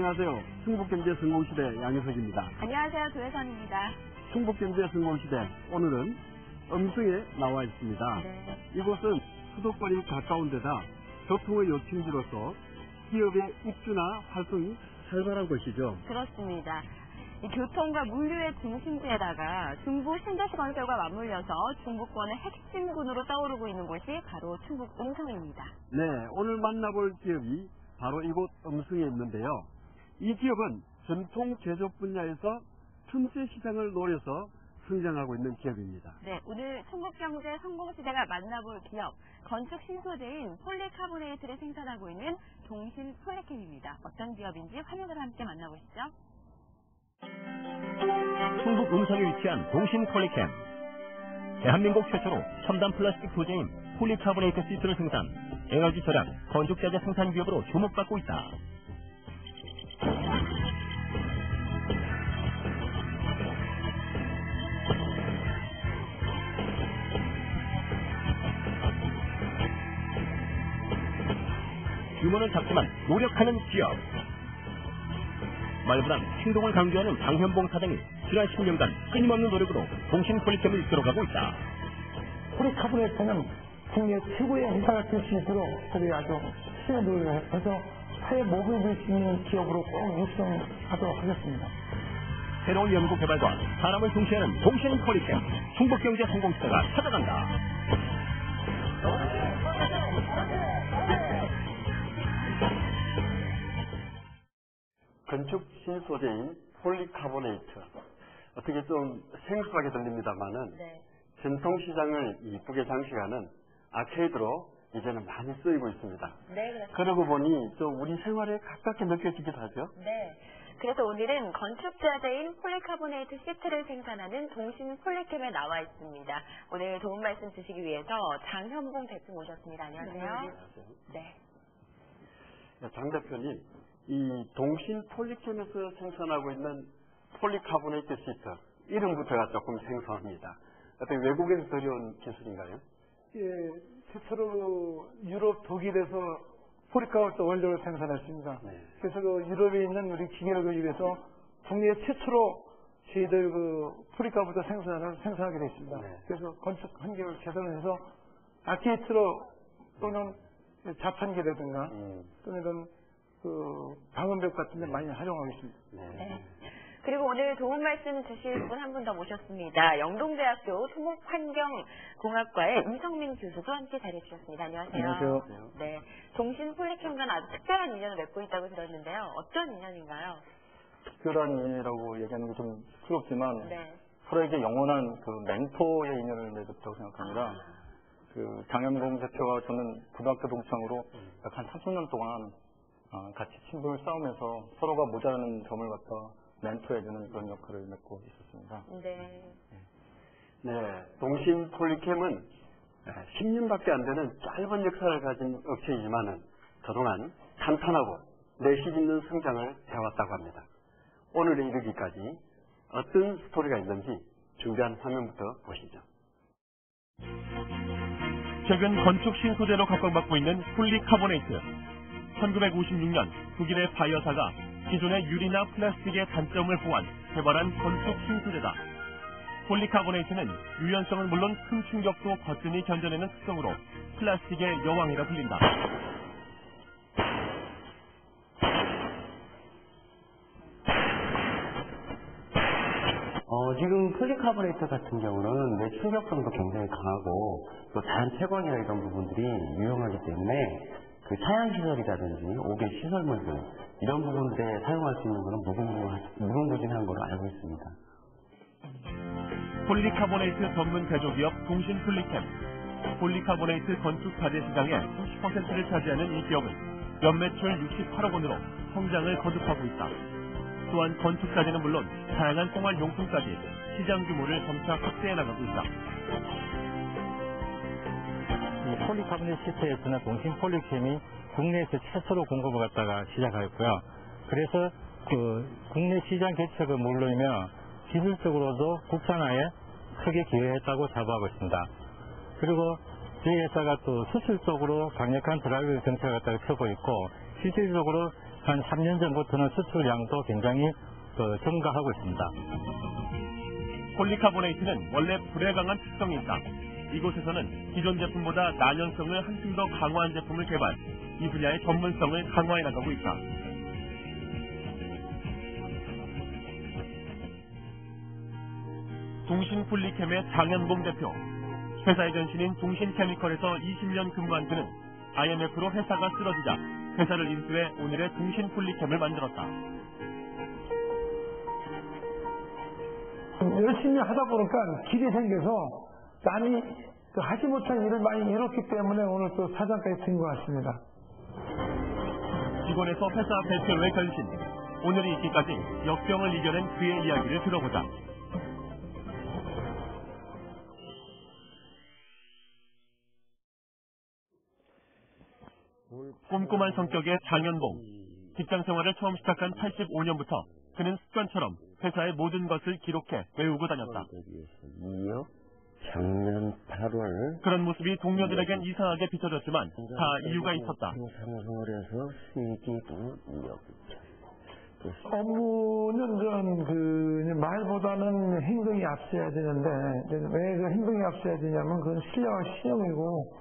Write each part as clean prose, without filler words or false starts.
안녕하세요. 충북경제 성공시대 양효석입니다. 안녕하세요. 조혜선입니다. 충북경제 성공시대 오늘은 음성에 나와 있습니다. 네. 이곳은 수도권이 가까운 데다 교통의 요충지로서 기업의 입주나 활동이 활발한 곳이죠. 그렇습니다. 이 교통과 물류의 중심지에다가 중부 신도시 건설과 맞물려서 중부권의 핵심군으로 떠오르고 있는 곳이 바로 충북 음성입니다. 네, 오늘 만나볼 기업이 바로 이곳 음성에 있는데요. 이 기업은 전통 제조업 분야에서 틈새 시장을 노려서 성장하고 있는 기업입니다. 네, 오늘 충북경제 성공시대가 만나볼 기업, 건축 신소재인 폴리카보네이트를 생산하고 있는 동신 폴리캠입니다. 어떤 기업인지 화면으로 함께 만나보시죠. 충북 음성에 위치한 동신 폴리캠. 대한민국 최초로 첨단 플라스틱 소재인 폴리카보네이트 시트를 생산, 에너지 절약, 건축자재 생산 기업으로 주목받고 있다. 규모는 작지만 노력하는 기업. 말보단 행동을 강조하는 장현봉 사장이 지난 10년간 끊임없는 노력으로 동신 폴리캠을 이끌어가고 있다. 폴리카보네이트는 국내 최고의 회사가 될 수 있도록 저희 아주 신의 노력을 해서 사회 목을 볼 수 있는 기업으로 꼭 육성하도록 하겠습니다. 새로운 연구 개발과 사람을 중시하는 동신 폴리캠, 충북경제 성공시대가 찾아간다. 건축 신소재인 폴리카보네이트. 어떻게 좀 생소하게 들립니다만은 네. 전통시장을 이쁘게 장식하는 아케이드로 이제는 많이 쓰이고 있습니다. 네, 그렇습니다. 그러고 보니 좀 우리 생활에 가깝게 느껴지기도 하죠. 네. 그래서 오늘은 건축자재인 폴리카보네이트 시트를 생산하는 동신 폴리캠에 나와 있습니다. 오늘 도움 말씀 주시기 위해서 장현봉 대표 모셨습니다. 안녕하세요. 안녕하세요. 네. 장 대표님, 이 동신 폴리캠에서 생산하고 있는 폴리카보네이트 시트, 이름부터가 조금 생소합니다. 어떻게 외국에서 들여온 기술인가요? 예, 최초로 유럽, 독일에서 폴리카보네이트 원료를 생산했습니다. 네. 그래서 유럽에 있는 우리 기계를 위해서 국내 최초로 저희들 폴리카보네이트 생산하게 됐습니다. 네. 그래서 건축 환경을 개선을 해서 아케이트로 또는 자판기라든가 또는 이런 방음벽 같은 데 많이 활용하고 있습니다. 네. 그리고 오늘 도움 말씀 주실 분 한 분 더 모셨습니다. 영동대학교 토목환경공학과의 이성민 교수도 함께 자리해 주셨습니다. 안녕하세요. 안녕하세요. 네. 동신 폴리캠과는 아주 특별한 인연을 맺고 있다고 들었는데요. 어떤 인연인가요? 특별한 인연이라고 얘기하는 게 좀 부끄럽지만 네. 서로에게 영원한 멘토의 인연을 맺었다고 생각합니다. 장현봉 대표와 저는 고등학교 동창으로 약 한 30년 동안 같이 친분을 쌓으면서 서로가 모자라는 점을 갖다 멘토해주는 그런 역할을 맡고 있었습니다. 네. 네, 동신 폴리캠은 10년밖에 안 되는 짧은 역사를 가진 업체이지만은 그동안 탄탄하고 내실 있는 성장을 해왔다고 합니다. 오늘에 이르기까지 어떤 스토리가 있는지 준비한 화면부터 보시죠. 최근 건축 신소재로 각광받고 있는 폴리카보네이트. 1956년 독일의 바이어사가 기존의 유리나 플라스틱의 단점을 보완, 개발한 건축 신소재다. 폴리카보네이트는 유연성은 물론 큰 충격도 거뜬히 견뎌내는 특성으로 플라스틱의 여왕이라 불린다. 지금 폴리카보네이트 같은 경우는 내 충격성도 굉장히 강하고 또 자연 채광이나 이런 부분들이 유용하기 때문에 차양시설이라든지 5개 시설물들 이런 부분들에 사용할 수 있는 것은 무궁무진한 걸로 알고 있습니다. 폴리카보네이트 전문 제조기업 동신 폴리캠. 폴리카보네이트 건축 자재 시장의 30%를 차지하는 이 기업은 연매출 68억 원으로 성장을 거듭하고 있다. 또한 건축 자재는 물론 다양한 생활 용품까지 시장 규모를 점차 확대해 나가고 있다. 이 폴리카보네이트 시트에서는 동신 폴리캠이 국내에서 최초로 공급을 갖다가 시작하였고요. 그래서 국내 시장 개척은 물론이며 기술적으로도 국산화에 크게 기여했다고 자부하고 있습니다. 그리고 저희 회사가 또 수출적으로 강력한 드라이브 정책을 갖다가 펴고 있고 실질적으로 한 3년 전부터는 수출량도 굉장히 증가하고 있습니다. 폴리카보네이트는 원래 불에 강한 특성이 있다. 이곳에서는 기존 제품보다 난연성을 한층 더 강화한 제품을 개발, 이 분야의 전문성을 강화해 나가고 있다. 동신폴리캠의 장현봉 대표. 회사의 전신인 동신케미컬에서 20년 근무한 그는 IMF로 회사가 쓰러지자 회사를 인수해 오늘의 동신폴리캠을 만들었다. 열심히 하다 보니까 길이 생겨서 남이 하지 못한 일을 많이 이뤘기 때문에 오늘 또 사장까지 된 것 같습니다. 직원에서 회사 대표의 변신. 오늘이 있기까지 역병을 이겨낸 그의 이야기를 들어보자. 꼼꼼한 성격의 장현봉. 직장 생활을 처음 시작한 85년부터 그는 습관처럼 회사의 모든 것을 기록해 외우고 다녔다. 작년 8월 그런 모습이 동료들에겐 이상하게 비춰졌지만 다 이유가 있었다. 생활에서 수익이 업무는 말보다는 행동이 앞서야 되는데 왜 그 행동이 앞서야 되냐면 그건 신뢰와 신용이고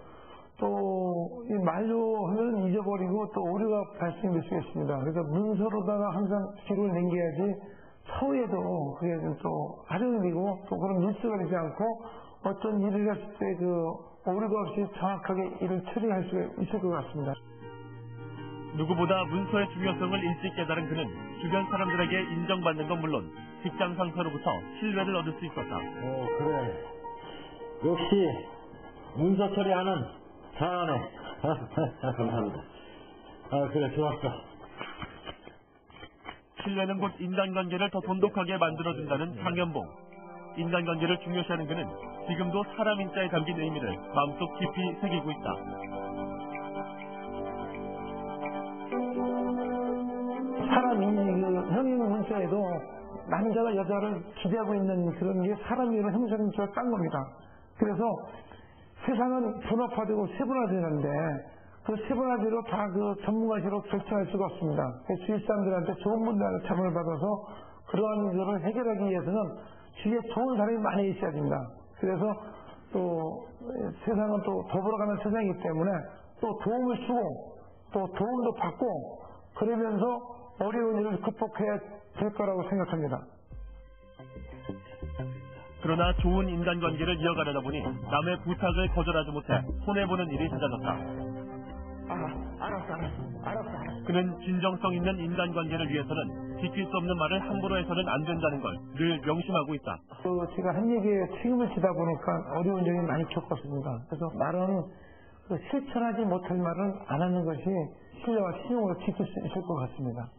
또 이 말로 하면 잊어버리고 또 오류가 발생될 수 있습니다. 그래서 문서로다가 항상 기록을 남겨야지 사후에도 그게 또 활용되고 또 그런 밀수가 되지 않고 어떤 일을 했을 때 그 오류가 없이 정확하게 일을 처리할 수 있을 것 같습니다. 누구보다 문서의 중요성을 일찍 깨달은 그는 주변 사람들에게 인정받는 건 물론 직장 상사로부터 신뢰를 얻을 수 있었다. 그래. 역시 문서 처리하는 잘하네. 감사합니다. 그래, 좋았어. 신뢰는 곧 인간관계를 더 돈독하게 만들어준다는 장현봉. 인간관계를 중요시하는 그는 지금도 사람 인자에 담긴 의미를 마음속 깊이 새기고 있다. 사람이 형용 문자에도 남자가 여자를 기대하고 있는 그런 게 사람 이런 형성문자가 깐 겁니다. 그래서 세상은 분업화되고 세분화되는데 그 세분화대로 다 그 전문가시로 결정할 수가 없습니다. 주위 사람들한테 좋은 분들한테 참여를 받아서 그러한 것을 해결하기 위해서는 주위에 좋은 사람이 많이 있어야 됩니다. 그래서 또 세상은 또 더불어가는 세상이기 때문에 또 도움을 주고 또 도움도 받고 그러면서 어려운 일을 극복해야 될 거라고 생각합니다. 그러나 좋은 인간관계를 이어가려다 보니 남의 부탁을 거절하지 못해 손해보는 일이 잦아졌다. 알았어. 그는 진정성 있는 인간관계를 위해서는 지킬 수 없는 말을 함부로 해서는 안 된다는 걸 늘 명심하고 있다. 제가 한 얘기에 책임을 지다 보니까 어려운 점이 많이 겪었습니다. 그래서 말은 실천하지 못할 말은 안 하는 것이 신뢰와 신용으로 지킬 수 있을 것 같습니다.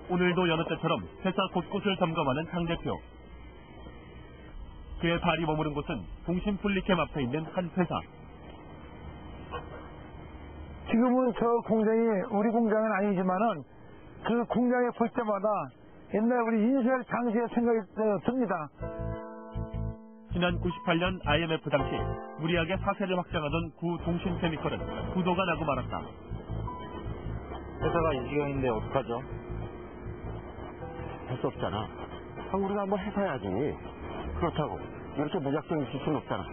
오늘도 여느 때처럼 회사 곳곳을 점검하는 장 대표. 그의 발이 머무른 곳은 동신폴리캠 앞에 있는 한 회사. 지금은 저 공장이 우리 공장은 아니지만은 그 공장에 볼 때마다 옛날 우리 인수할 당시의 생각이 듭니다. 지난 98년 IMF 당시 무리하게 사세를 확장하던 구 동신케미컬은 부도가 나고 말았다. 회사가 이 지경인데 어떡하죠? 할 수 없잖아. 우리가 한번 해봐야지. 그렇다고 이렇게 무작정 있을 수는 없잖아.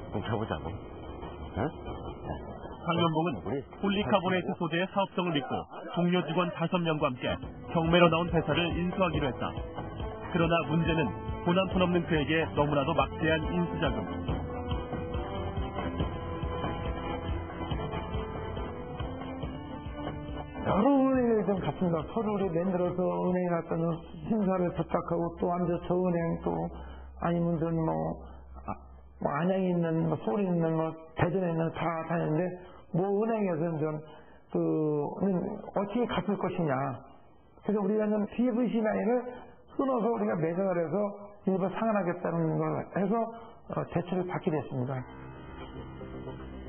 그럼 가보자고. 응? 장현봉은 폴리카보네이트 소재의 사업성을 믿고 동료 직원 5명과 함께 경매로 나온 회사를 인수하기로 했다. 그러나 문제는 돈 한 푼 없는 그에게 너무나도 막대한 인수자금. 여러 은행에 좀 갔습니다. 서류를 만들어서 은행에 갔다는 심사를 부탁하고 또 앉아서 저 은행 또 아니면 안양에 있는 서울에 있는 대전에 있는 다 다녔는데 은행에서는 어떻게 갚을 것이냐. 그래서 우리는 PVC 라인을 끊어서 우리가 매각을 해서 일부 상환하겠다는 걸 해서 대출을 받게 됐습니다.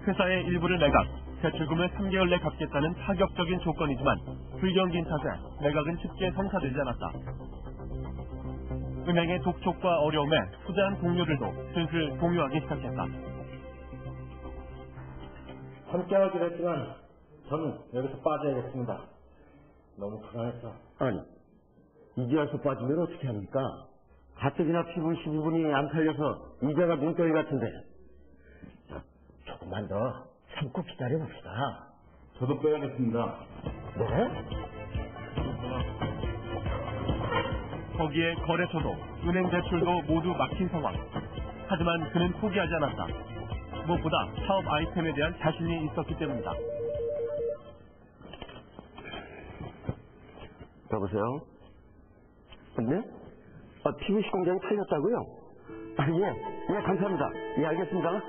회사의 일부를 매각, 대출금을 3개월 내 갚겠다는 파격적인 조건이지만 불경기인 탓에 매각은 쉽게 성사되지 않았다. 은행의 독촉과 어려움에 투자한 동료들도 슬슬 동요하기 시작했다. 함께 하기로 했지만 저는 여기서 빠져야겠습니다. 너무 불안해서. 아니, 이제 와서 빠지면 어떻게 합니까? 가뜩이나 피부 부분이 안 살려서 이자가 눈덩이 같은데. 자, 조금만 더 참고 기다려봅시다. 저도 빼야겠습니다. 네? 거기에 거래처도 은행 대출도 모두 막힌 상황. 하지만 그는 포기하지 않았다. 무엇보다 사업 아이템에 대한 자신이 있었기 때문이다. 여보세요? 네? PVC 공장이 팔렸다고요? 예, 감사합니다. 예, 알겠습니다.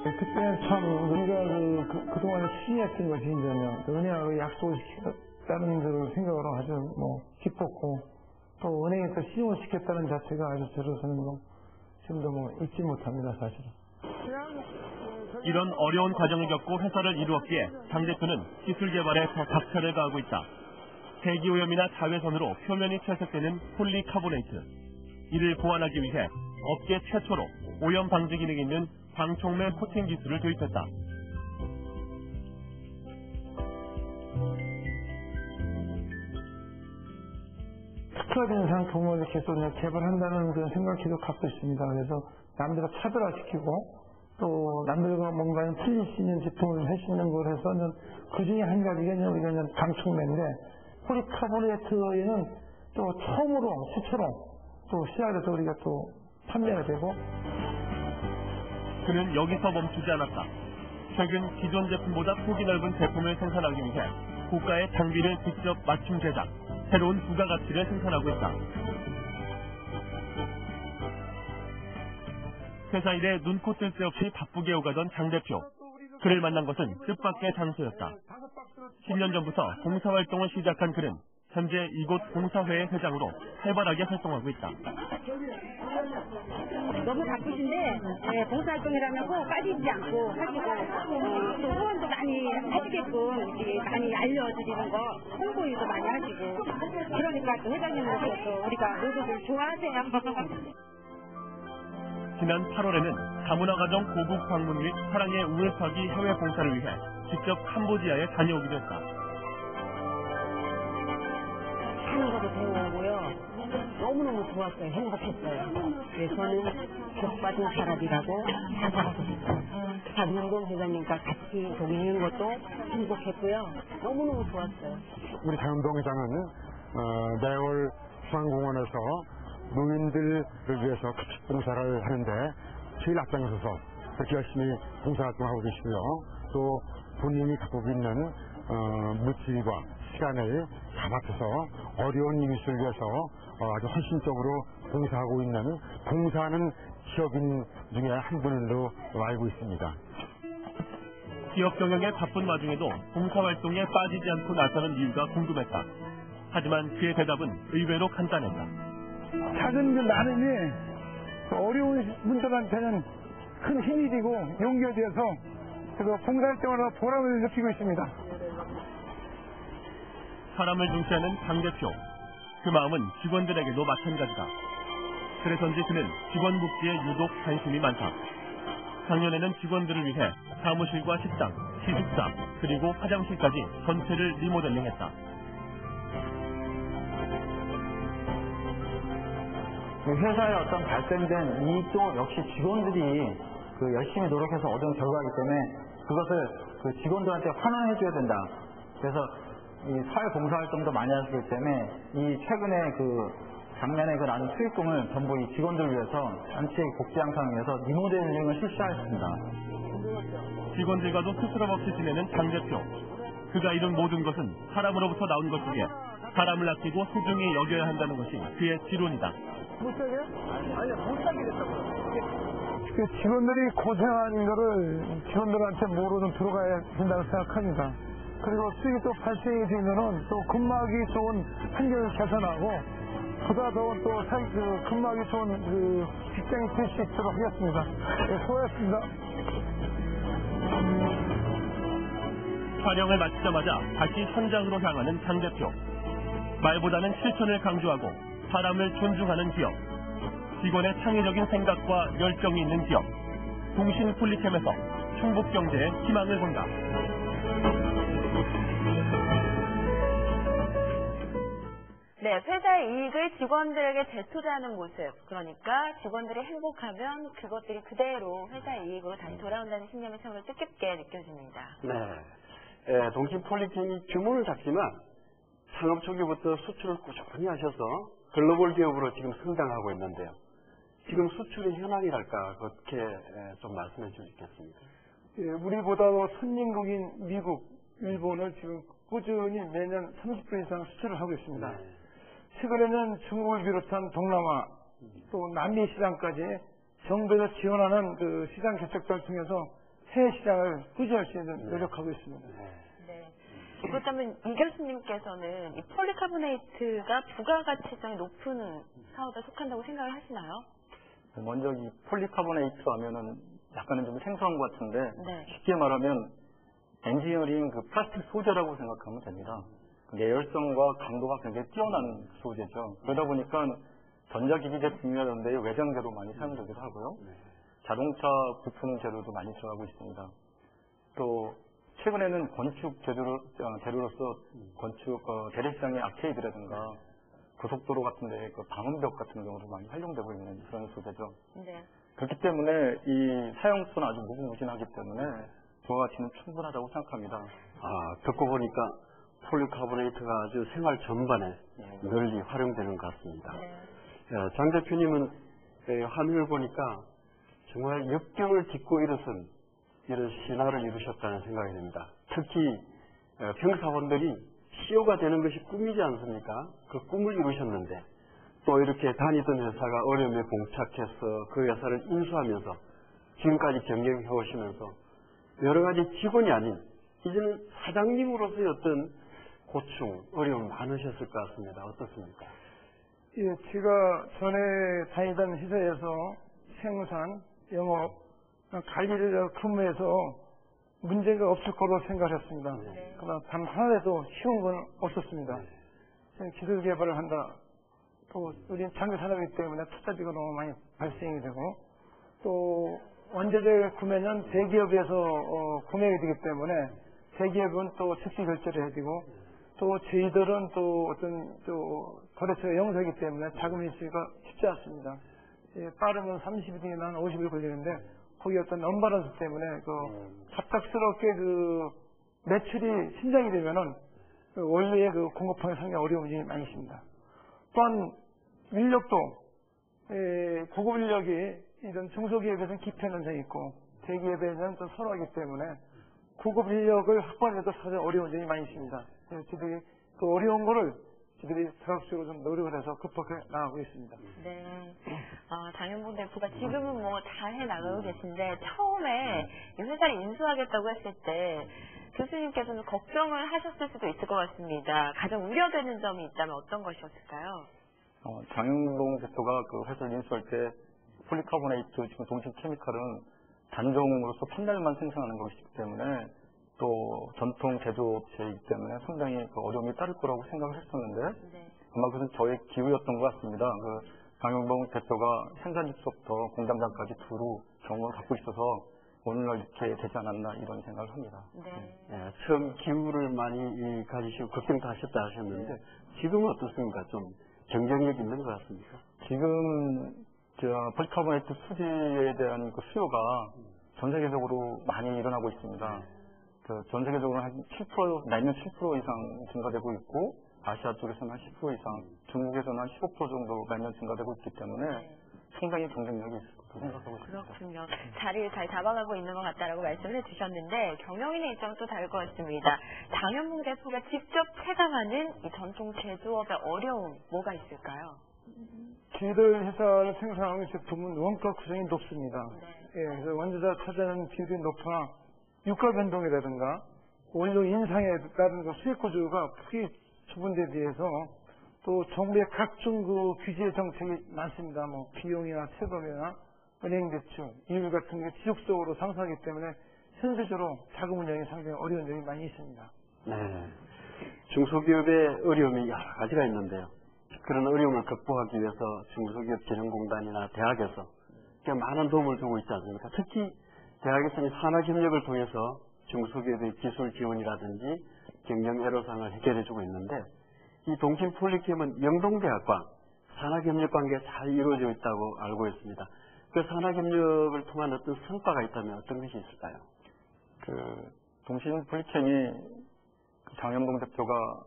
그때 참 우리가 그동안에 추진했던 것이 이제는 은행하고 약속을 시켰다는 그 생각으로 아주 기뻤고, 또 은행에 또 신용을 시켰다는 자체가 아주 저로서는 지금도 잊지 못합니다, 사실은. 이런 어려운 과정을 겪고 회사를 이루었기에 장 대표는 기술 개발에 더 박차를 가하고 있다. 대기오염이나 자외선으로 표면이 퇴색되는 폴리카보네이트. 이를 보완하기 위해 업계 최초로 오염 방지 기능이 있는 방촉매 코팅 기술을 도입했다. 특화된 상품을 계속 개발한다는 그런 생각도 갖고 있습니다. 그래서 남들과 차별화시키고 또 남들과 뭔가 틀릴 수 있는 제품을 할 수 있는 걸 해서는 그 중에 한 가지가 우리가 방촉매인데, 폴리카보네이트에는 또 처음으로 최초로 또 시작해서 우리가 또 판매가 되고. 그는 여기서 멈추지 않았다. 최근 기존 제품보다 폭이 넓은 제품을 생산하기 위해 고가의 장비를 직접 맞춤 제작, 새로운 부가가치를 생산하고 있다. 회사 일에 눈코 뜰 새 없이 바쁘게 오가던 장 대표. 그를 만난 것은 뜻밖의 장소였다. 10년 전부터 봉사활동을 시작한 그는 현재 이곳 봉사회의 회장으로 활발하게 활동하고 있다. 너무 바쁘신데 봉사활동이라면 꼭 빠지지 않고 하시고, 또 후원도 많이 하시게끔 많이 알려드리는 거 홍보도 많이 하시고, 그러니까 또 회장님으로서 또 우리가 모두들 좋아하세요. 지난 8월에는 다문화 가정 고국 방문 및 사랑의 우울파기 해외 봉사를 위해 직접 캄보디아에 다녀오기도 했다. 하는 것도 배우고요. 너무너무 좋았어요. 행복했어요. 그래서 저는 복받은 사람이라고 생각하고 싶어요. 박윤동 회장님과 같이 동행한 것도 행복했고요. 너무너무 좋았어요. 우리 장윤동 회장은 매월 중앙공원에서 노인들을 위해서 급식 봉사를 하는데 제일 앞장서서 그렇게 열심히 봉사활동하고 계시고요. 또 본인이 갖고 있는 물질과 시간을 다 맞춰서 어려운 이웃을 위해서 아주 헌신적으로 봉사하고 있는 봉사하는 기업인 중에 한 분으로 알고 있습니다. 기업 경영에 바쁜 와중에도 봉사활동에 빠지지 않고 나서는 이유가 궁금했다. 하지만 그의 대답은 의외로 간단했다. 작은 그 나눔이 어려운 분들한테는 큰 힘이 되고 용기가 되어서 그래서 봉사활동으로 보람을 느끼고 있습니다. 사람을 중시하는 장 대표. 그 마음은 직원들에게도 마찬가지다. 그래서인지 그는 직원 복지에 유독 관심이 많다. 작년에는 직원들을 위해 사무실과 식당, 기숙사, 그리고 화장실까지 전체를 리모델링했다. 회사의 어떤 발생된 이익도 역시 직원들이 열심히 노력해서 얻은 결과이기 때문에 그것을 직원들한테 환원해줘야 된다. 그래서 이 사회봉사활동도 많이 하시기 때문에 이 최근에 작년에 나눈 수익금을 전부 이 직원들을 위해서 단체 복지 향상을 위해서 리모델링을 실시하였습니다. 직원들과도 스스럼 없이 지내는 장 대표. 그가 이룬 모든 것은 사람으로부터 나온 것이기에 사람을 아끼고 소중히 여겨야 한다는 것이 그의 지론이다. 못 사게? 아니요, 못 사게 됐다고요. 직원들이 고생하는 거를 직원들한테 모르는 들어가야 된다고 생각합니다. 그리고 수익이 또 발생이 되면은 또 근무하기 좋은 환경을 개선하고 보다 더 또 근무하기 좋은 직장이 될 수 있도록 하겠습니다. 네, 수고하셨습니다. 촬영을 마치자마자 다시 현장으로 향하는 장 대표. 말보다는 실천을 강조하고 사람을 존중하는 기업, 직원의 창의적인 생각과 열정이 있는 기업, 동신 폴리캠에서 충북 경제에 희망을 본다. 네, 회사의 이익을 직원들에게 재투자하는 모습, 그러니까 직원들이 행복하면 그것들이 그대로 회사의 이익으로 다시 돌아온다는 신념이 참으로 뜻깊게 느껴집니다. 네, 동신 폴리캠이 규모는 작지만 창업 초기부터 수출을 꾸준히 하셔서 글로벌 기업으로 지금 성장하고 있는데요. 지금 수출의 현황이랄까 그렇게 좀 말씀해 주시겠습니까? 예, 우리보다도 선진국인 미국, 일본을 지금 꾸준히 매년 30% 이상 수출을 하고 있습니다. 네. 최근에는 중국을 비롯한 동남아 또 남미 시장까지 정부에서 지원하는 그 시장 개척을 통해서 해외 시장을 꾸준히 수 있는 노력하고 있습니다. 네. 그렇다면 이 교수님께서는 이 폴리카보네이트가 부가가치성이 높은 사업에 속한다고 생각을 하시나요? 먼저 이 폴리카보네이트 하면은 약간은 좀 생소한 것 같은데 네. 쉽게 말하면 엔지니어링 그 플라스틱 소재라고 생각하면 됩니다. 내열성과 강도가 굉장히 뛰어난 소재죠. 그러다 보니까 전자기기 제품이라던데 외장재로 많이 사용되기도 하고요. 자동차 부품 재료도 많이 들어가고 있습니다. 또 최근에는 건축 재료로서 건축 대리시장의 아케이드라든가 고속도로 같은 데 그 방음벽 같은 경우도 많이 활용되고 있는 그런 소재죠. 네. 그렇기 때문에 이 사용수는 아주 무궁무진하기 때문에 부가가치는 충분하다고 생각합니다. 듣고 보니까 폴리카보네이트가 아주 생활 전반에 널리 활용되는 것 같습니다. 장 대표님은 화면을 보니까 정말 역경을 딛고 일어선 이런 신화를 이루셨다는 생각이 듭니다. 특히 평사원들이 CEO가 되는 것이 꿈이지 않습니까? 그 꿈을 이루셨는데 또 이렇게 다니던 회사가 어려움에 봉착해서 그 회사를 인수하면서 지금까지 경영해 오시면서 여러 가지 직원이 아닌 이제는 사장님으로서의 어떤 고충, 어려움 많으셨을 것 같습니다. 어떻습니까? 예, 제가 전에 다니던 회사에서 생산, 영업, 관리를 근무해서 문제가 없을 거로 생각했습니다. 그러나 단 하나라도 쉬운 건 없었습니다. 기술 개발을 한다. 또 우리는 장기 산업이기 때문에 투자비가 너무 많이 발생이 되고 또 원재재 구매는 대기업에서 구매가 되기 때문에 대기업은 또 즉시 결제를 해야 되고 또 저희들은 또 어떤 또 거래처 영세이기 때문에 자금 인수가 쉽지 않습니다. 예, 빠르면 30일이나 50일 걸리는데 거기 어떤 언밸런스 때문에 갑작스럽게 매출이 신장이 되면은 원래의 공급하기 상당히 어려움이 많이 있습니다. 또한 인력도 고급 인력이 이런 중소기업에서는 기피 현상이 있고 대기업에서는 좀 선호하기 때문에 고급 인력을 확보하기도 사실 어려운 점이 많이 있습니다. 저희들이 그 어려운 거를 저희들이 사업적으로 좀 노력을 해서 극복해 나가고 있습니다. 네. 장현봉 대표가 지금은 뭐 잘 해 나가고 계신데 처음에 이 회사를 인수하겠다고 했을 때 교수님께서는 걱정을 하셨을 수도 있을 것 같습니다. 가장 우려되는 점이 있다면 어떤 것이었을까요? 장현봉 대표가 그 회사를 인수할 때 폴리카보네이트 지금 동신 케미칼은 단종으로서 판넬만 생산하는 것이기 때문에 또 전통 제조업체이기 때문에 상당히 어려움이 따를 거라고 생각을 했었는데 아마 그것은 저의 기우였던 것 같습니다. 장현봉 대표가 생산직서부터 공장장까지 두루 경험을 갖고 있어서 오늘날 이렇게 되지 않았나 이런 생각을 합니다. 처음 기우를 많이 가지시고 걱정도 하셨다 하셨는데 지금은 어떻습니까? 좀 경쟁력 있는 것 같습니까? 지금 폴리카보네이트 수지에 대한 수요가 전 세계적으로 많이 일어나고 있습니다. 전 세계적으로 한 7%, 매년 7% 이상 증가되고 있고 아시아 쪽에서는 한 10% 이상, 중국에서는 한 15% 정도 매년 증가되고 있기 때문에 상당히 경쟁력이 있을 거라고 생각하고 있습니다. 그렇군요. 자리를 잘 잡아가고 있는 것 같다라고 말씀을 해주셨는데 경영인의 입장은 또 다를 것 같습니다. 장현봉 대표가 직접 체감하는 이 전통 제조업의 어려움 뭐가 있을까요? 저희들 회사를 생산하는 제품은 원가 구성이 높습니다. 예, 그래서 원자재 차지하는 비율이 높아 유가 변동이라든가 원료 인상에 따른 수익 구조가 크게 좁은 데 비해서 또 정부의 각종 규제 정책이 많습니다. 뭐 비용이나 세금이나 은행 대출, 이율 같은 게 지속적으로 상승하기 때문에 현실적으로 자금 운영이 상당히 어려운 점이 많이 있습니다. 네. 중소기업의 어려움이 여러 가지가 있는데요. 그런 어려움을 극복하기 위해서 중소기업진흥공단이나 대학에서 많은 도움을 주고 있지 않습니까? 특히 대학에서는 산학협력을 통해서 중소기업의 기술 지원이라든지 경영 애로사항을 해결해주고 있는데, 이 동신폴리캠은 영동대학과 산학협력 관계가 잘 이루어져 있다고 알고 있습니다. 그 산학협력을 통한 어떤 성과가 있다면 어떤 것이 있을까요? 동신폴리캠이 장현동 대표가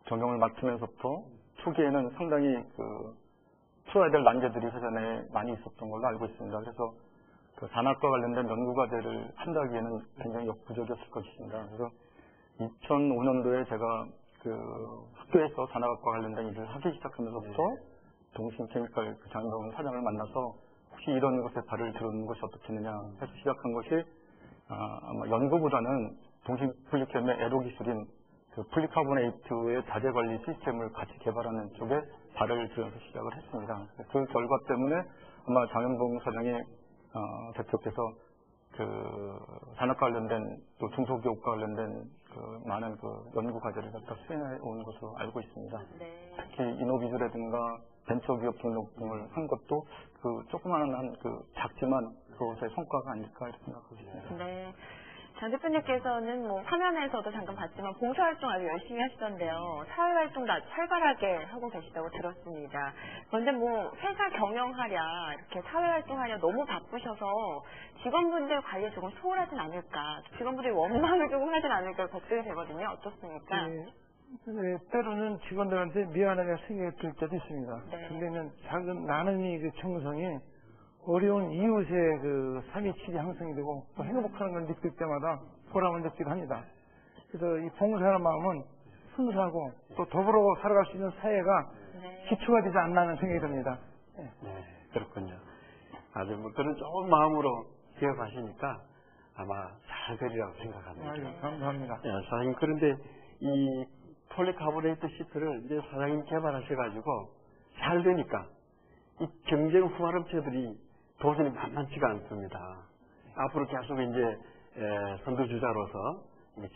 경영을 맡으면서부터 초기에는 상당히 풀어야 될 난제들이 회사 내에 많이 있었던 걸로 알고 있습니다. 그래서 산학과 관련된 연구과제를 한다기에는 굉장히 역부족이었을 것입니다. 그래서 2005년도에 제가 학교에서 산학과 관련된 일을 하기 시작하면서부터 동신케미칼 장현동 사장을 만나서 혹시 이런 곳에 발을 들어놓는 것이 어떻겠느냐 해서 시작한 것이 아마 연구보다는 동신폴리캠의 애로 기술인 폴리카보네이트의 자재 관리 시스템을 같이 개발하는 쪽에 발을 들여서 시작을 했습니다. 그 결과 때문에 아마 장현동 사장의 대표께서 산업과 관련된 또 중소기업과 관련된 많은 연구 과제를 갖다 수행해 온 것으로 알고 있습니다. 네. 특히 이노비주라든가 벤처기업 등록 등을 한 것도 조그마한 작지만 그것의 성과가 아닐까 이렇게 생각하고 있습니다. 네. 장 대표님께서는 화면에서도 잠깐 봤지만 봉사활동 아주 열심히 하시던데요. 사회활동도 아주 활발하게 하고 계시다고 들었습니다. 그런데 회사 경영하랴, 이렇게 사회활동하랴 너무 바쁘셔서 직원분들 관리에 조금 소홀하진 않을까, 직원분들이 원망을 조금 하진 않을까 걱정이 되거든요. 어떻습니까? 네, 때로는 직원들한테 미안하게 생각될 때도 있습니다. 네. 근데는 작은 나눔이 정성이 어려운 이웃의 삶의 질이 향상이 되고 또 행복하는 걸 느낄 때마다 보람을 느끼기도 합니다. 그래서 이 봉사하는 마음은 순수하고 또 더불어 살아갈 수 있는 사회가 기초가 되지 않나 하는 생각이 듭니다. 네, 그렇군요. 아주 그런 좋은 마음으로 기억하시니까 아마 잘 되리라고 생각합니다. 아유, 감사합니다. 네, 사장님, 그런데 이 폴리카보네이트 시트를 이제 사장님 개발하셔가지고 잘 되니까 이 경쟁 후발업체들이 도전이 만만치가 않습니다. 앞으로 계속 이제 선두주자로서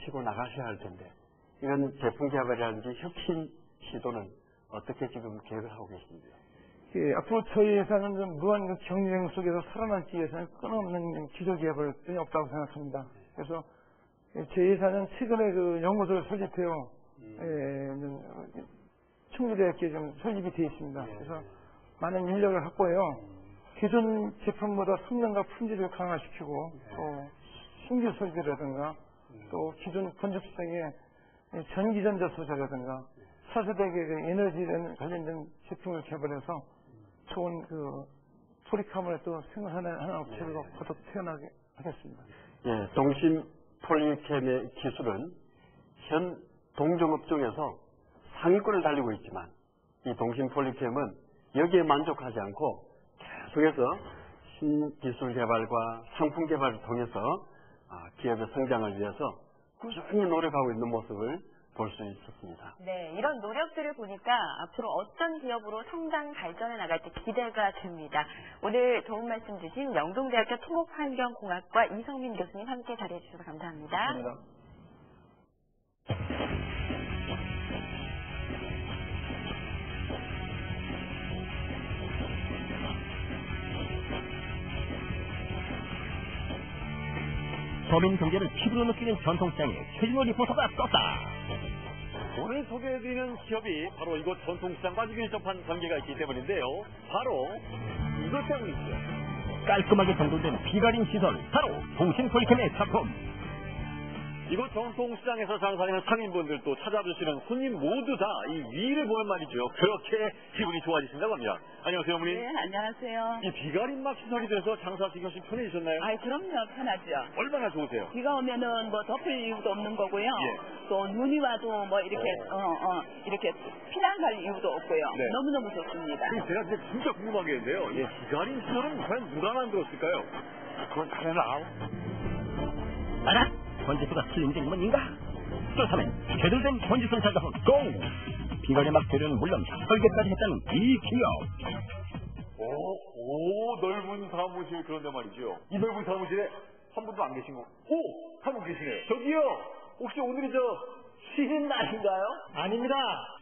치고 나가셔야 할 텐데, 이런 제품 개발이라든지 혁신 시도는 어떻게 지금 계획을 하고 계십니까? 예, 앞으로 저희 회사는 무한 경쟁 속에서 살아남기 위해서는 끊임없는 기술 개발이 없다고 생각합니다. 그래서 저희 회사는 최근에 연구소를 설립해요. 충주대학교에 좀 설립이 되어 있습니다. 그래서 많은 인력을 확보해요. 기존 제품보다 성능과 품질을 강화시키고 또 신규 설비라든가 또 기존 건축성의 전기전자 소재라든가 차세대의 에너지에 관련된 제품을 개발해서 좋은 포리카본을 생산하는 업체로 거듭 태어나게 하겠습니다. 예, 동신 폴리캠의 기술은 현 동종업종에서 상위권을 달리고 있지만, 이 동신 폴리캠은 여기에 만족하지 않고 계속해서 신기술 개발과 상품 개발을 통해서 기업의 성장을 위해서 꾸준히 노력하고 있는 모습을 볼 수 있었습니다. 네, 이런 노력들을 보니까 앞으로 어떤 기업으로 성장 발전해 나갈지 기대가 됩니다. 오늘 좋은 말씀 주신 영동대학교 통합환경공학과 이성민 교수님 함께 자리해 주셔서 감사합니다. 감사합니다. 서민 경제를 피부로 느끼는 전통시장에 최진호 리포터가 떴다. 오늘 소개해드리는 기업이 바로 이곳 전통시장과 밀접한 관계가 있기 때문인데요. 바로 이것 때문이죠. 깔끔하게 정돈된 비가림 시설, 바로 동신폴리캠의 작품. 이곳 전통시장에서 장사하는 상인분들도 찾아주시는 손님 모두 다 이 위를 보면 말이죠. 그렇게 기분이 좋아지신다고 합니다. 안녕하세요, 어머니. 네, 안녕하세요. 이 비가림막 시설이 돼서 장사하시기 훨씬 편해지셨나요? 아이, 그럼요. 편하죠. 얼마나 좋으세요? 비가 오면은 덮을 이유도 없는 거고요. 예. 또 눈이 와도 이렇게, 이렇게 피난 갈 이유도 없고요. 네. 너무너무 좋습니다. 제가 진짜 궁금한 게 있는데요. 이 비가림 시설은 과연 누가 만들었을까요? 그건 잘해놔. 알아? 번지수가 틀린 게 뭔가? 그렇다면 제대로 된 번지선 작업은 고! 비가림막 재료는 물론 설계까지 했다는 이 기업. 오, 넓은 사무실 그런데 말이죠. 이 넓은 사무실에 한 분도 안 계신 거. 오! 한 분 계시네요. 저기요! 혹시 오늘이 쉬는 날인가요? 아닙니다.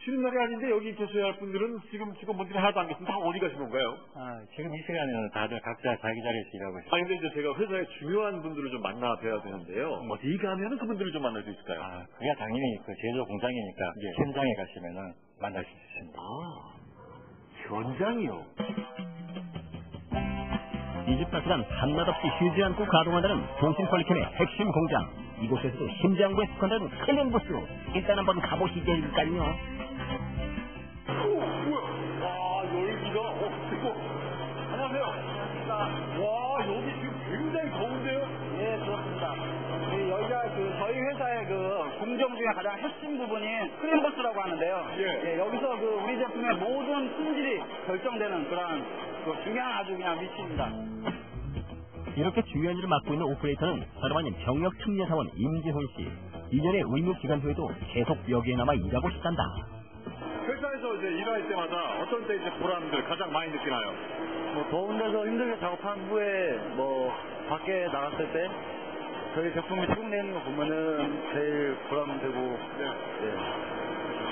쉬는 날이 아닌데 여기 계셔야 할 분들은 지금 직원분들이 하나도 안 계시면 다 어디 가신 건가요? 지금 이 시간에는 다들 각자 자기 자리에서 일하고 있습니다. 아니 근데 이제 제가 회사의 중요한 분들을 좀 만나 뵈야 되는데요. 어디 가면은 그분들을 좀 만날 수 있을까요? 그게 당연히 그 제조 공장이니까 현장에 가시면은 만날 수 있습니다. 현장이요? 24시간 한낮 없이 쉬지 않고 가동한다는 동신폴리캠의 핵심 공장. 이곳에서도 심장부에 속한다는 클린부스. 일단 한번 가보시겠까요? 뭐야? 와, 열기가 뜨거. 안녕하세요. 와, 여기 지금 굉장히 더운데요? 예, 그렇습니다. 여기가 저희 회사의 공정 중에 가장 핵심 부분인 클린버스라고 하는데요. 예. 여기서 우리 제품의 모든 품질이 결정되는 그런 중요한 아주 그냥 위치입니다. 이렇게 중요한 일을 맡고 있는 오퍼레이터는 다름 아닌 병역 특례사원 임지훈 씨. 2년의 의무 기간 후에도 계속 여기에 남아 일하고 싶단다. 회사에서 이제 일할 때마다 어떤 때 이제 보람들 가장 많이 느끼나요? 더운 데서 힘들게 작업한 후에 밖에 나갔을 때 저희 제품이 시공되는 거 보면은 제일 보람되고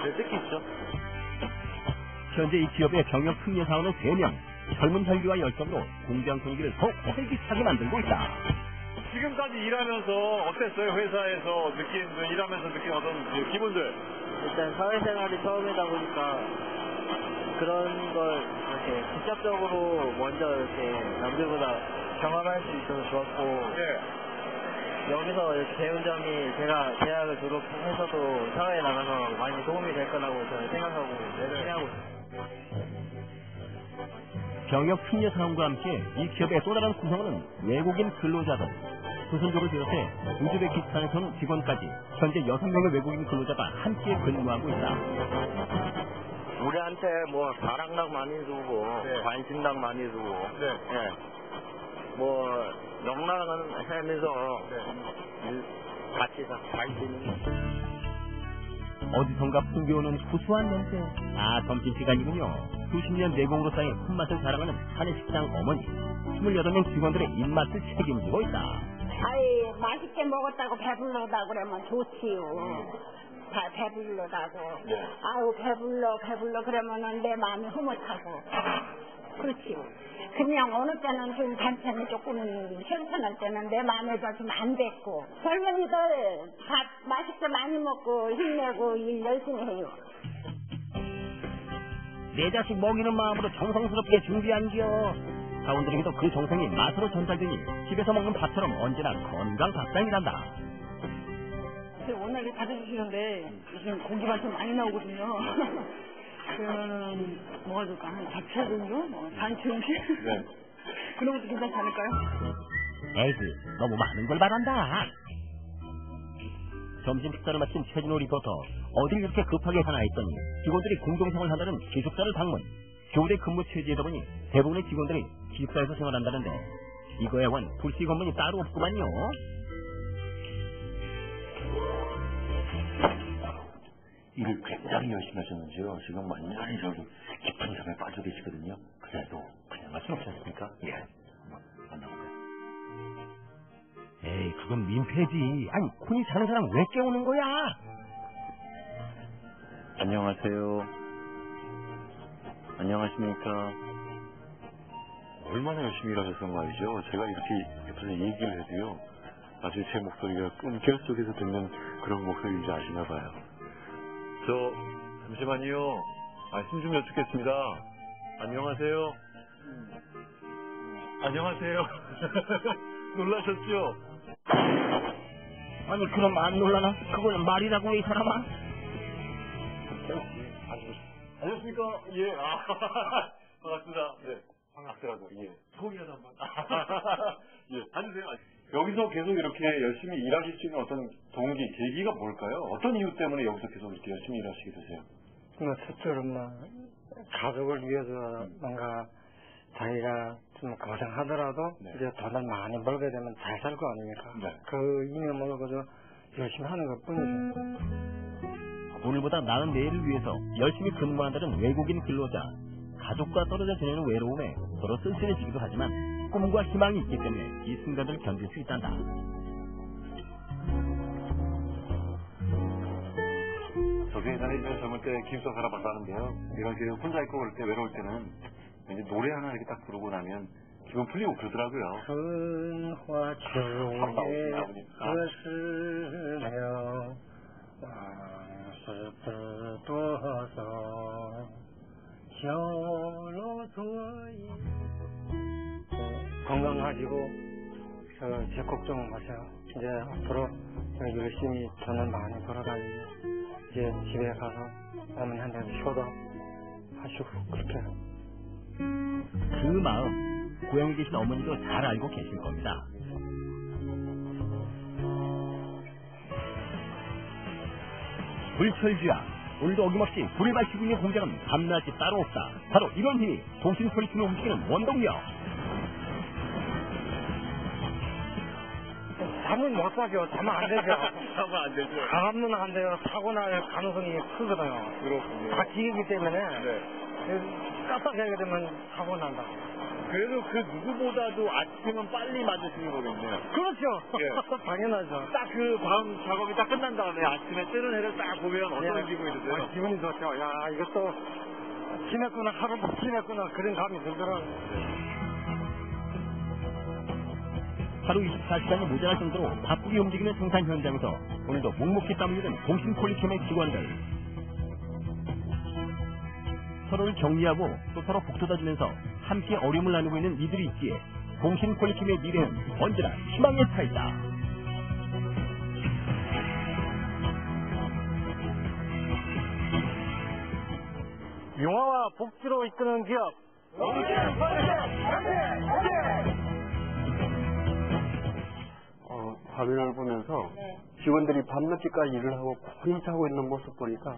제일 뜻깊죠. 현재 이 기업의 병역 특례사원은 3명. 젊은 혈기와 열정으로 공장 분위기를 더 활기차게 만들고 있다. 지금까지 일하면서 어땠어요? 회사에서 일하면서 느낀 어떤 기분들? 일단 사회생활이 처음이다 보니까 그런 걸 이렇게 직접적으로 먼저 이렇게 남들보다 경험할 수 있어서 좋았고 여기서 이렇게 배운 점이 제가 대학을 졸업해서도 사회에 나가서 많이 도움이 될 거라고 저는 생각하고 열심히 하고 있습니다. 병역 특례사원과 함께 이 기업의 또 다른 구성원은 외국인 근로자들. 조선족을 비롯해 우즈베키스탄에서 직원까지 현재 6명의 외국인 근로자가 함께 근무하고 있다. 우리한테 사랑락 많이 주고 관심락 많이 주고 영락은 하면서 같이 살수 어디선가 풍겨오는 구수한 냄새. 점심시간이군요. 수십 년 내공으로 쌓인 손맛을 자랑하는 한의 식당 어머니. 28명 직원들의 입맛을 책임지고 있다. 맛있게 먹었다고 배불러다 그러면 좋지요. 배불러다고. 배불러 그러면은 내 마음이 흐뭇하고. 그렇지요. 그냥 어느 때는 좀 반찬이 조금 현천할 때는 내 마음에도 좀 안 됐고. 젊은이들 밥 맛있게 많이 먹고 힘내고 일 열심히 해요. 내 자식 먹이는 마음으로 정성스럽게 준비한겨. 사원들에게도 그 정성이 맛으로 전달되니 집에서 먹는 밥처럼 언제나 건강박상이란다. 워낙에 받아주시는데 요즘 고기 반찬 많이 나오거든요. 그러면은 뭐가 좋을까? 한 잡채 정도? 단체 음식? 그런 것도 괜찮지 않을까요? 에이그, 너무 많은 걸 바란다. 점심 식사를 마친 최진호 리포터. 어딜 이렇게 급하게 가나 했더니 직원들이 공동생활을 한다는 기숙사를 방문. 교대 근무 체제이다 보니 대부분의 직원들이 기숙사에서 생활한다는데 이거에 원 불씨 검문이 따로 없구만요. 일을 굉장히 열심히 하셨는지요. 지금 완전히 깊은 잠에 빠져 계시거든요. 그래도 그냥 할 수 없지 않습니까? 한번 만나볼까요? 에이, 그건 민폐지. 아니, 콘이 자는 사람 왜 깨우는 거야? 안녕하세요. 안녕하십니까? 얼마나 열심히 일하셔서 말이죠. 제가 이렇게 옆에서 얘기를 해도요. 아주 제 목소리가 꿈결 속에서 듣는 그런 목소리인지 아시나 봐요. 잠시만요. 말씀 좀 여쭙겠습니다. 안녕하세요. 안녕하세요. 놀라셨죠? 아니, 그럼 안 놀라나? 그건 말이라고, 이 사람아? 안녕하십니까? 예, 반갑습니다. 네, 반갑더라고요. 예. 소개하다 한번. 예, 앉으세요. 여기서 계속 이렇게 열심히 일하실 수 있는 어떤 동기, 계기가 뭘까요? 어떤 이유 때문에 여기서 계속 이렇게 열심히 일하시게 되세요? 첫째로는 가족을 위해서 뭔가 자기가 좀 고생하더라도 이제 돈을 많이 벌게 되면 잘 살 거 아닙니까? 그 이념으로 그저 열심히 하는 것 뿐이죠. 오늘보다 나은 내일을 위해서 열심히 근무한다는 외국인 근로자. 가족과 떨어져 지내는 외로움에 서로 쓸쓸해지기도 하지만 꿈과 희망이 있기 때문에 이 순간을 견딜 수 있단다. 저도 예전에 이제 젊을 때 기숙사 살아봤다는데요. 이렇게 혼자 있고 그럴 때 외로울 때는 이제 노래 하나 이렇게 딱 부르고 나면 기분 풀리고 그러더라고요. 은화 중에 으스며 스쳐서 겨울로서이 건강하시고 제 걱정 마세요. 이제 앞으로 열심히 돈을 많이 벌어다니고 이제 집에 가서 어머니한테 효도하시고 그렇게 그 마음 고향에 계신 어머니도 잘 알고 계실 겁니다. 불철주야 오늘도 어김없이 불을 밝히고 있는 공장은 밤낮이 따로 없다. 바로 이런 힘이 동신 폴리팀을 움직이는 원동력. 잠은 못 자죠. 자면 안 되죠. 자면 안 되죠. 잠은 안 돼요. 사고 날 가능성이 크거든요. 그렇군요. 다 기계이기 때문에 깜빡하게 되면 사고 난다. 그래도 그 누구보다도 아침은 빨리 맞으시는 거겠네요. 그렇죠. 예. 당연하죠. 딱 그 밤 작업이 딱 끝난 다음에 아침에 뜨는 해를 딱 보면 어떤 기분이 드세요? 기분이 좋죠. 야, 이것도 지냈구나, 하루도 지냈구나, 그런 감이 들더라고요. 하루 24시간이 모자랄 정도로 바쁘게 움직이는 생산 현장에서 오늘도 묵묵히 땀 흘리는 동신 폴리캠의 직원들. 서로를 격리하고 또 서로 북돋아주면서 함께 어려움을 나누고 있는 이들이 있기에 동신 폴리캠의 미래는 언제나 희망에 차있다. 융화와 복지로 이끄는 기업 화면을 보면서 직원들이 밤늦게까지 일을 하고 고이 자고 있는 모습 보니까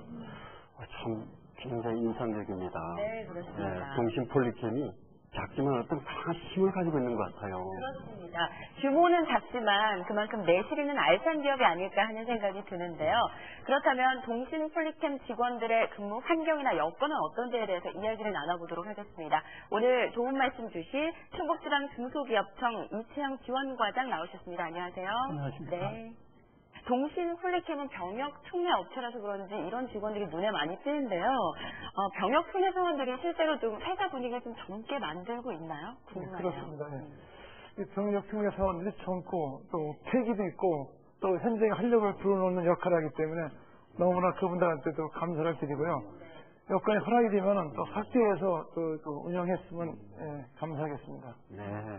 참 굉장히 인상적입니다. 네, 그렇습니다. 동신 폴리캠이 작지만 어떤 강한 힘을 가지고 있는 것 같아요. 그렇습니다. 규모는 작지만 그만큼 내실 있는 알찬 기업이 아닐까 하는 생각이 드는데요. 그렇다면 동신 폴리캠 직원들의 근무 환경이나 여건은 어떤지에 대해서 이야기를 나눠보도록 하겠습니다. 오늘 도움 말씀 주실 충북지방 중소기업청 이채영 지원과장 나오셨습니다. 안녕하세요. 안녕하십니까. 네. 동신 폴리캠은 병역 특례 업체라서 그런지 이런 직원들이 눈에 많이 띄는데요. 병역 특례 사원들이 실제로 좀 회사 분위기를 좀 젊게 만들고 있나요? 궁금하네요. 그렇습니다. 이 병역 특례 사원들이 젊고 또 패기도 있고 또 현장에 활력을 불어넣는 역할을 하기 때문에 너무나 그분들한테도 감사를 드리고요. 여건이 허락이 되면 또 확대해서 또 운영했으면 감사하겠습니다. 네.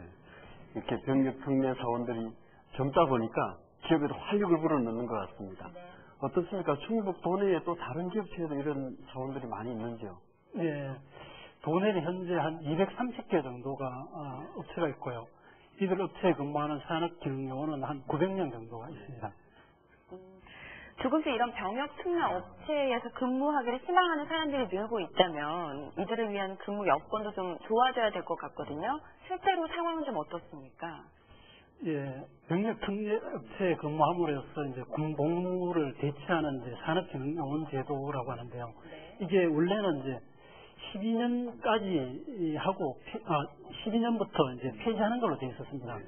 이렇게 병역 특례 사원들이 젊다 보니까 기업에도 활력을 불어넣는 것 같습니다. 어떻습니까? 충북 도내에 또 다른 기업체에도 이런 사원들이 많이 있는지요? 예, 도내에 현재 한 230개 정도가 업체가 있고요. 이들 업체에 근무하는 산업기능요원은 한 900명 정도가 있습니다. 조금씩 이런 병역 특례 업체에서 근무하기를 희망하는 사람들이 늘고 있다면 이들을 위한 근무 여건도 좀 좋아져야 될 것 같거든요. 실제로 상황은 좀 어떻습니까? 예, 병역 특례 업체에 근무함으로써 이제 군복무를 대체하는 이제 산업기능요원 제도라고 하는데요. 이게 원래는 이제 12년까지 하고 12년부터 이제 폐지하는 걸로 되어 있었습니다.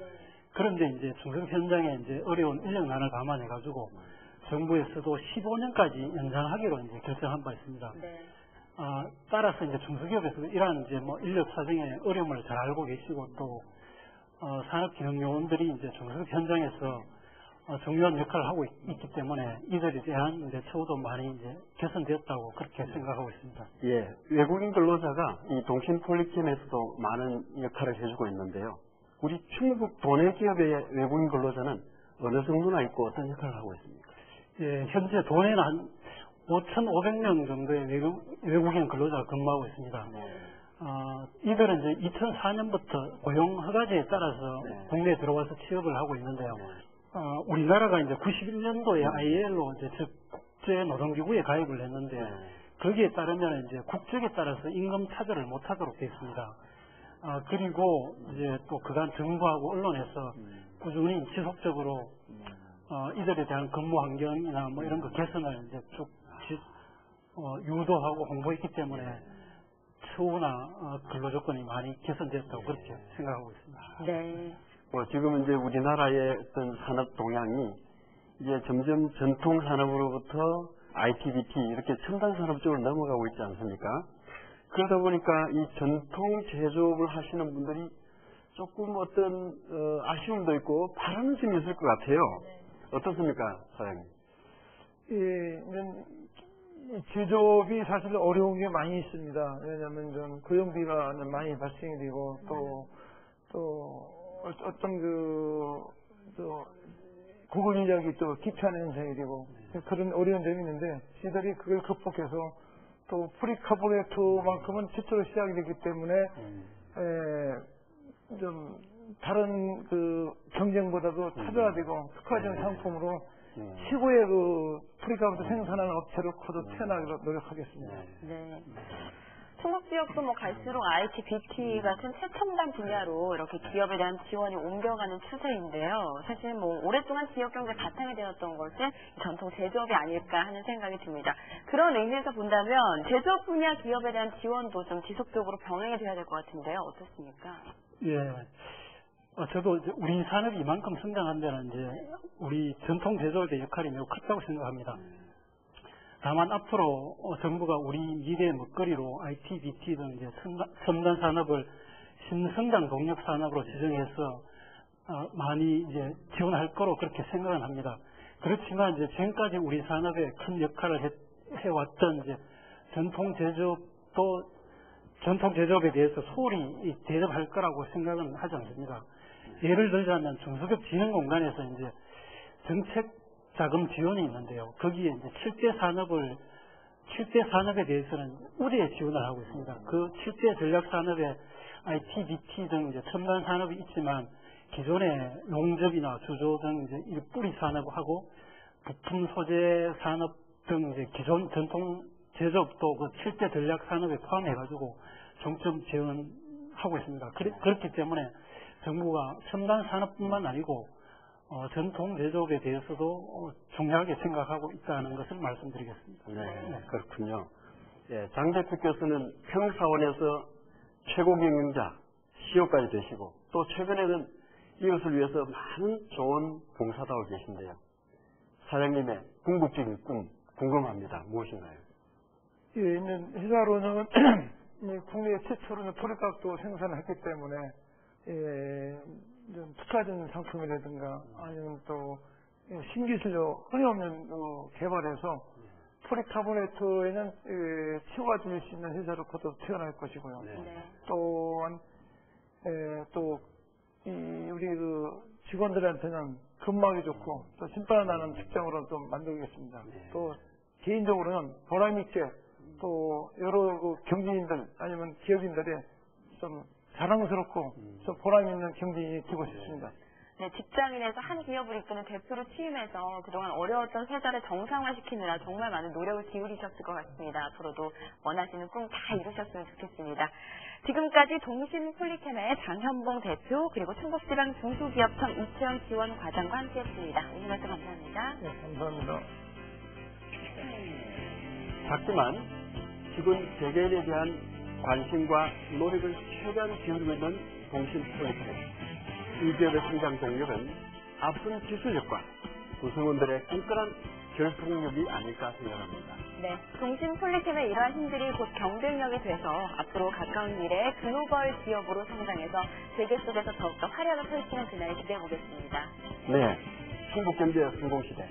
그런데 이제 중소기업 현장에 이제 어려운 인력난을 감안해 가지고 정부에서도 15년까지 연장하기로 이제 결정한 바 있습니다. 따라서 이제 중소기업에서 이러한 이제 뭐 인력 사정의 어려움을 잘 알고 계시고 또 산업기능요원들이 이제 중소기업 현장에서 중요한 역할을 하고 있기 때문에 이들에 대한 이제 처우도 많이 이제 개선되었다고 그렇게 생각하고 있습니다. 예, 외국인 근로자가 이 동신 폴리캠에서도 많은 역할을 해주고 있는데요. 우리 충북 도내 기업의 외국인 근로자는 어느 정도나 있고 어떤 역할을 하고 있습니까? 예, 현재 도내는 한 5,500명 정도의 외국인 근로자가 근무하고 있습니다. 이들은 이제 2004년부터 고용 허가제에 따라서 국내에 들어와서 취업을 하고 있는데요. 우리나라가 이제 91년도에 ILO 이제 즉 국제 노동기구에 가입을 했는데 거기에 따르면 이제 국적에 따라서 임금 차별을 못하도록 되어 있습니다. 그리고 이제 또 그간 정부하고 언론에서 꾸준히 지속적으로 이들에 대한 근무 환경이나 뭐 이런 거 개선을 이제 쭉 유도하고 홍보했기 때문에 처우나 근로 조건이 많이 개선되었다고 그렇게 생각하고 있습니다. 네. 지금 이제 우리나라의 어떤 산업 동향이 이제 점점 전통 산업으로부터 ITBT 이렇게 첨단 산업 쪽으로 넘어가고 있지 않습니까? 그러다 보니까 이 전통 제조업을 하시는 분들이 조금 어떤 아쉬움도 있고 바라는 점이 있을 것 같아요. 어떻습니까, 사장님? 이 제조업이 사실 어려운 게 많이 있습니다. 왜냐하면 좀 고용비가 많이 발생이 되고 또 어떤 고급 인력이 또 기피하는 현상이 되고 그런 어려운 점이 있는데 저희들이 그걸 극복해서 또 프리카보네트만큼은 최초로 시작이 됐기 때문에 좀 다른 그 경쟁보다도 차별화되고 특화된 상품으로 최고의 그 프리카보네트 생산하는 업체로 거듭 태어나기로 노력하겠습니다. 네. 충북 지역도 뭐 갈수록 IT, BT 같은 최첨단 분야로 이렇게 기업에 대한 지원이 옮겨가는 추세인데요. 사실 뭐 오랫동안 지역 경제 바탕이 되었던 것은 전통 제조업이 아닐까 하는 생각이 듭니다. 그런 의미에서 본다면 제조업 분야 기업에 대한 지원도 좀 지속적으로 병행이 돼야 될 것 같은데요. 어떻습니까? 예. 저도 이제 우리 산업이 이만큼 성장한 데는 이제 우리 전통 제조업의 역할이 매우 컸다고 생각합니다. 다만 앞으로 정부가 우리 미래의 먹거리로 IT, BT 등 이제 첨단 산업을 신성장 동력 산업으로 지정해서 많이 이제 지원할 거로 그렇게 생각은 합니다. 그렇지만 이제 지금까지 우리 산업에 큰 역할을 해왔던 이제 전통 제조업에 대해서 소홀히 대접할 거라고 생각은 하지 않습니다. 예를 들자면 중소기업 진흥공단에서 이제 정책 자금 지원이 있는데요. 거기에 이제 7대 산업에 대해서는 우대에 지원을 하고 있습니다. 그 7대 전략 산업에 IT, BT 등 이제 첨단 산업이 있지만 기존의 농접이나 주조 등 이제 뿌리 산업하고 부품 소재 산업 등 이제 기존 전통 제조업도 그 7대 전략 산업에 포함해가지고 중점 지원하고 있습니다. 그렇기 때문에 정부가 첨단 산업뿐만 아니고 전통 제조업에 대해서도 중요하게 생각하고 있다는 것을 말씀드리겠습니다. 네, 그렇군요. 예, 장 대표께서는 평사원에서 최고 경영자, CEO까지 되시고 또 최근에는 이것을 위해서 많은 좋은 봉사도 하고 계신데요. 사장님의 궁극적인 꿈 궁금합니다. 무엇인가요? 예, 회사로는 국내 최초로는 포리각도 생산을 했기 때문에 좀 특화된 상품이라든가 아니면 또 신기술로 흔히 없는 개발해서 포리카보네트에는 최고가 될 수 있는 회사로 거듭 태어날 것이고요. 또한 우리 그 직원들한테는 근무하기 좋고 또 신바라나는 직장으로 좀 만들겠습니다. 또 개인적으로는 보람있게 또 여러 그 경제인들 아니면 기업인들의 좀 자랑스럽고 좀 보람있는 경제인이 되고 싶습니다. 네, 직장인에서 한 기업을 이끄는 대표로 취임해서 그동안 어려웠던 회사를 정상화시키느라 정말 많은 노력을 기울이셨을 것 같습니다. 앞으로도 원하시는 꿈 다 이루셨으면 좋겠습니다. 지금까지 동신폴리캠의 장현봉 대표 그리고 충북지방 중소기업청 이채영 지원과장과 함께했습니다. 오늘 말씀 감사합니다. 네, 감사합니다. 작지만 지금 세계인에 대한 관심과 노력을 최대한 기울이고 있는 동신폴리캠. 이 기업의 성장 동력은 앞선 기술력과 구성원들의 끈끈한 결속력이 아닐까 생각합니다. 네, 동신폴리캠의 이러한 힘들이 곧 경쟁력이 돼서 앞으로 가까운 미래에 글로벌 기업으로 성장해서 세계 속에서 더욱더 화려하게 펼치는 그날을 기대해보겠습니다. 네, 충북경제 성공시대.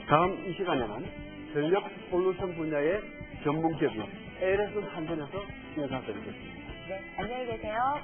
다음 이 시간에는 전력 솔루션 분야의 전문 기업인 LS 한전에서 인사드리겠습니다. 네, 안녕히 계세요.